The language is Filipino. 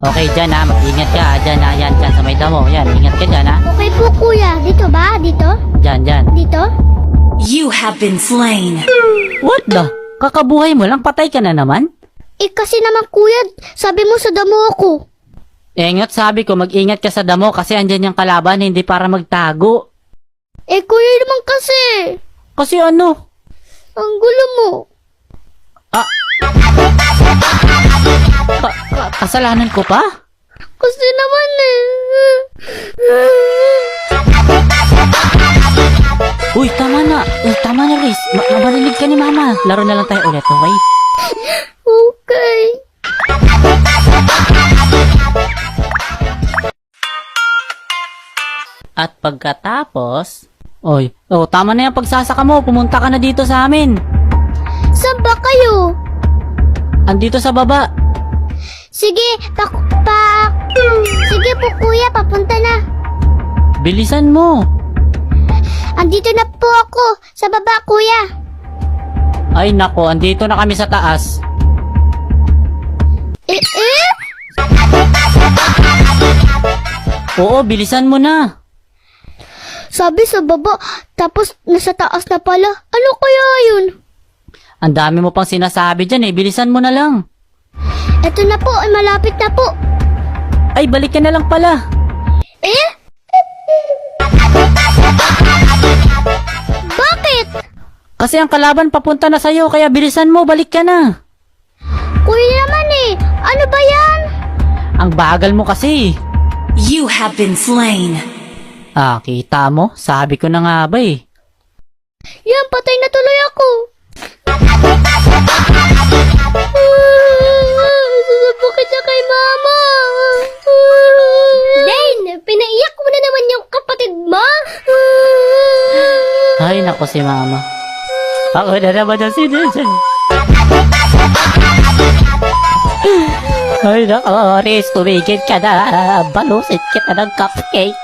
Okay, dyan ha. Mag-ingat ka ha. Dyan ha. Yan, dyan sa may damo. Yan, ingat ka dyan ha. Okay po, kuya. Dito ba? Dito? Dyan, dyan. Dito? You have been slain. What the? Kakabuhay mo lang? Patay ka na naman? Eh, kasi naman, kuya, sabi mo sa damo ako. Engot, sabi ko, mag-ingat ka sa damo kasi andyan yung kalaban, hindi para magtago. Eh, kuya naman kasi. Kasi ano? Ang gulo mo. Kasalanan ko pa? Kasi naman eh. Uy, tama na. Tama na, Riz. Marinig ka ni Mama. Laro na lang tayo ulit, okay? Okay. At pagkatapos... Oy, tama na yung pagsasaka mo. Pumunta ka na dito sa amin. Saan ba kayo? Andito sa baba. Sige, Sige po, kuya, papunta na. Bilisan mo. Andito na po ako. Sa baba, kuya. Ay nako, andito na kami sa taas. Eh? Oo, bilisan mo na. Sabi sa baba, tapos nasa taas na pala. Ano kaya yun? Ang dami mo pang sinasabi dyan eh. Bilisan mo na lang. Eto na po, ay malapit na po. Ay, balik ka na lang pala. Eh? Bakit? Kasi ang kalaban papunta na sa'yo, kaya bilisan mo, balik ka na. Kuya naman eh. Ano ba yan? Ang bagal mo kasi. You have been slain. Kita mo? Sabi ko na nga ba eh. Yan, patay na tuloy ako. Susubukit siya kay mama. Dane, pinaiyak mo na naman yung kapatid mo. Ay, nako si Mama. Ako na naman ang sinisin. Ay, nako, Riz, tumigil ka na. Balusin kita ng cupcake.